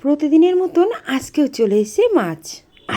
প্রতিদিনের মতন আজকেও চলে এসেছে মাছ।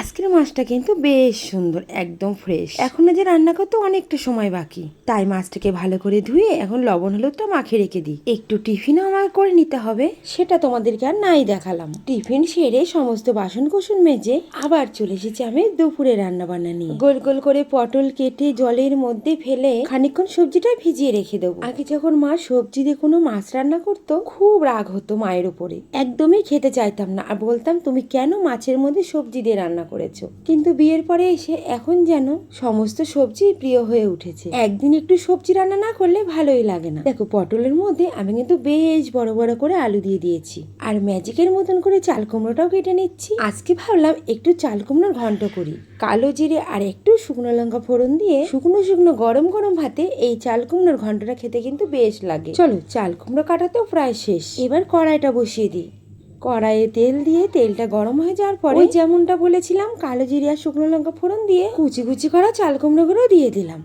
আজকের মাছটা কিন্তু বেশ সুন্দর, একদম ফ্রেশ। এখনো যে রান্না করতে অনেকটা সময় বাকি, তাই মাছটাকে ভালো করে ধুয়ে এখন লবণ হলুদটা মাখিয়ে রেখে দিই। একটু টিফিনও আমার করে নিতে হবে, সেটা তোমাদেরকে আর নাই দেখালাম। টিফিন সেরে সমস্ত বাসন কুসন মেজে আবার চলে এসেছি আমি দুপুরে রান্না বান্না নিয়ে। গোল গোল করে পটল কেটে জলের মধ্যে ফেলে খানিকক্ষণ সবজিটা ভিজিয়ে রেখে দেবো। আগে যখন মা সবজি দিয়ে কোনো মাছ রান্না করতো খুব রাগ হতো মায়ের উপরে, একদমই খেতে চাইতাম না আর বলতাম তুমি কেন মাছের মধ্যে সবজি দিয়ে রান্না করেছো। কিন্তু বিয়ের পরে এসে এখন যেন সমস্ত সবজি প্রিয় হয়ে উঠেছে। একদিন একটু সবজি রান্না না করলে ভালোই লাগে না। দেখো পটলের মধ্যে আমি কিন্তু বেশ বড় বড় করে আলু দিয়ে দিয়েছি আর ম্যাজিকের মতন করে চাল কুমড়োটাও কেটে নিচ্ছি। আজকে ভাবলাম একটু চাল কুমড়োর ঘন্ট করি। কালো জিরে আর একটু শুকনো লঙ্কা ফোড়ন দিয়ে শুকনো শুকনো গরম গরম ভাতে এই চাল কুমড়োর ঘন্টটা খেতে কিন্তু বেশ লাগে। চলো চাল কুমড়ো কাটা তো প্রায় শেষ, এবার কড়াইটা বসিয়ে দিই। কড়াইয়ে তেল দিয়ে তেলটা গরম হয়ে যাওয়ার পরে যেমনটা বলেছিলাম কালো জিরে আর শুকনো লঙ্কা ফোড়ন দিয়ে কুচি কুচি করা চাল কুমড়োগুলো দিয়ে দিলাম।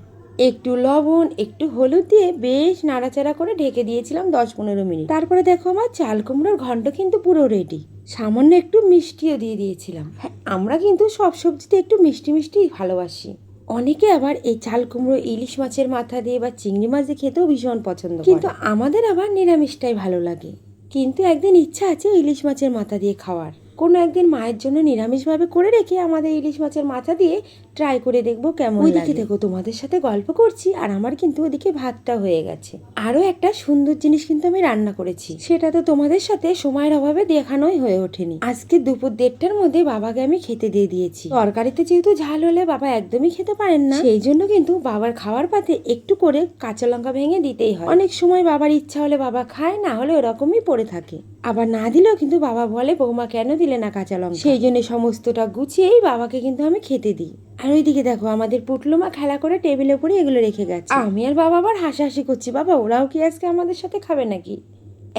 একটু লবণ একটু হলুদ দিয়ে বেশ নাড়াচাড়া করে ঢেকে দিয়েছিলাম 10-15 মিনিট। তারপরে দেখো আমার চাল কুমড়োর ঘন্ট কিন্তু পুরো রেডি। সামান্য একটু মিষ্টিও দিয়ে দিয়েছিলাম। হ্যাঁ, আমরা কিন্তু সব সবজিতে একটু মিষ্টি মিষ্টি ভালোবাসি। অনেকে আবার এই চাল কুমড়ো ইলিশ মাছের মাথা দিয়ে বা চিংড়ি মাছ দিয়ে খেতেও ভীষণ পছন্দ করে, কিন্তু আমাদের আবার নিরামিষটাই ভালো লাগে। কিন্তু একদিন ইচ্ছা আছে ইলিশ মাছের মাথা দিয়ে খাওয়ার। কোনো একদিন মায়ের জন্য নিরামিষভাবে করে রেখে আমাদের ইলিশ মাছের মাথা দিয়ে ট্রাই করে দেখবো কেমন লাগে। ওইদিকে দেখো তোমাদের সাথে গল্প করছি আর আমার কিন্তু ওদিকে ভাতটা হয়ে গেছে। আরো একটা সুন্দর জিনিস কিন্তু আমি রান্না করেছি, সেটা তো তোমাদের সাথে সময়ের অভাবে দেখানোই হয়ে ওঠেনি। আজকে দুপুর 1:30টার মধ্যে বাবাকে আমি খেতে দিয়ে দিয়েছি। তরকারিতে যেহেতু ঝাল হলে বাবা একদমই খেতে পারেন না, সেই জন্য কিন্তু বাবার খাওয়ার পাতে একটু করে কাঁচা লঙ্কা ভেঙে দিতেই হয়। অনেক সময় বাবার ইচ্ছা হলে বাবা খায়, না হলে ওরকমই পড়ে থাকে। আবার না দিলেও কিন্তু বাবা বলে বৌমা কেন দিলে না কাঁচা লঙ্কা। সেই জন্য সমস্তটা গুছিয়েই বাবাকে কিন্তু আমি খেতে দিই। আর ওইদিকে দেখো আমাদের পুটলু মা খেলা করে টেবিলের উপরে এগুলো রেখে গেছে। আমি আর বাবা আবার হাসাহাসি করছি, বাবা ওরাও কি আজকে আমাদের সাথে খাবে নাকি।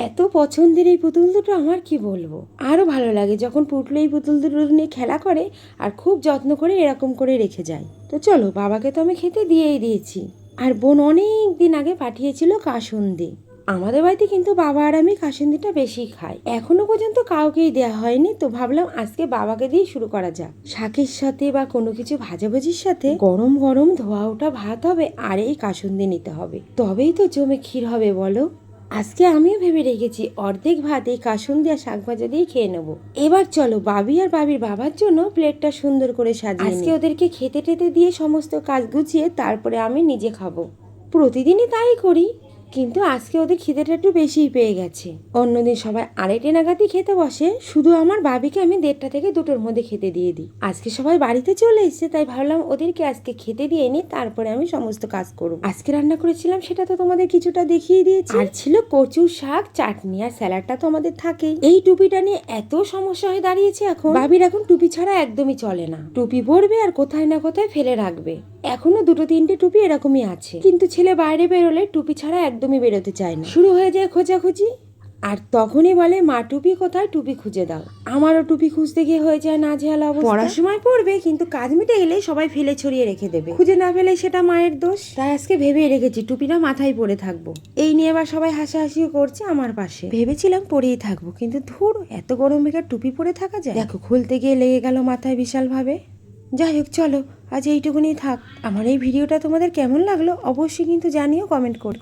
এত পছন্দের এই পুতুল দুটো আমার কি বলবো। আরো ভালো লাগে যখন পুটলু এই পুতুল দুটো নিয়ে খেলা করে আর খুব যত্ন করে এরকম করে রেখে যায়। তো চলো বাবাকে তো আমি খেতে দিয়েই দিয়েছি। আর বোন অনেক দিন আগে পাঠিয়েছিল কাসুন্দি। আমাদের বাড়িতে কিন্তু বাবা আর আমি কাসুন্দিটা বেশি খাই, এখনো পর্যন্ত কাউকেই দেওয়া হয়নি। তো ভাবলাম আজকে বাবাকে দিয়ে শুরু করা যাক। শাকের সাথে বা কোনো কিছু ভাজাভুজির সাথে গরম গরম ধোয়া ওঠা ভাত হবে আর এই কাসুন্দি নিতে হবে, তবেই তো জমে ক্ষীর হবে বলো। আজকে আমিও ভেবে রেখেছি অর্ধেক ভাত এই কাসুন্দি আর শাক ভাজা দিয়ে খেয়ে নেবো। এবার চলো বাবি আর বাবির বাবার জন্য প্লেটটা সুন্দর করে সাজিয়ে আজকে ওদেরকে খেতে টেতে দিয়ে সমস্ত কাজ গুছিয়ে তারপরে আমি নিজে খাবো। প্রতিদিনই তাই করি, কিন্তু আজকে ওদের খিদেটা একটু বেশিই পেয়ে গেছে। অন্যদিন সবাই 2:30 নাগাদই খেতে বসে, শুধু আমার বাবিকে আমি 1:30 থেকে 2টোর মধ্যে খেতে দিয়ে দিই। আজকে সবাই বাড়িতে চলে এসেছে, তাই ভাবলাম ওদেরকে আজকে খেতে দিয়ে নিই, তারপরে আমি সমস্ত কাজ করব। আজকে রান্না করেছিলাম সেটা তো তোমাদের কিছুটা দেখিয়ে দিয়েছি। আর ছিল কচু শাক, চাটনি আর স্যালাডটা তো আমাদের থাকেই। এই টুপিটা নিয়ে এত সমস্যা হয়ে দাঁড়িয়েছে এখন। বাবির এখন টুপি ছাড়া একদমই চলে না, টুপি পরবে আর কোথায় না কোথায় ফেলে রাখবে। এখনো 2-3টে টুপি এরকমই আছে, কিন্তু ছেলে বাইরে বেরোলে টুপি ছাড়া একদমই বেরোতে চায় না। শুরু হয়ে যায় খোঁজাখুঁজি, আর তখনই বলে মা টুপি কোথায়, টুপি খুঁজে দাও। আমারও টুপি খুঁজতে গিয়ে হয়ে যায় নাজেহাল অবস্থা। পড়ার সময় পড়বে, কিন্তু কাজ মিটে গেলে সবাই ফেলে ছড়িয়ে রেখে দেবে, খুঁজে না পেলে সেটা মায়ের দোষ। তাই আজকে ভেবে রেখেছি টুপিটা মাথায় পরে থাকবো। এই নিয়ে এবার সবাই হাসাহাসিও করছে আমার পাশে। ভেবেছিলাম পরেই থাকবো, কিন্তু ধুর এত গরম বেকার টুপি পরে থাকা যায়। দেখো খুলতে গিয়ে লেগে গেল মাথায় বিশাল ভাবে। যাই হোক চলো আজ এইটুকুনি থাক। আমার এই ভিডিওটা তোমাদের কেমন লাগলো অবশ্যই কিন্তু জানিও কমেন্ট করে।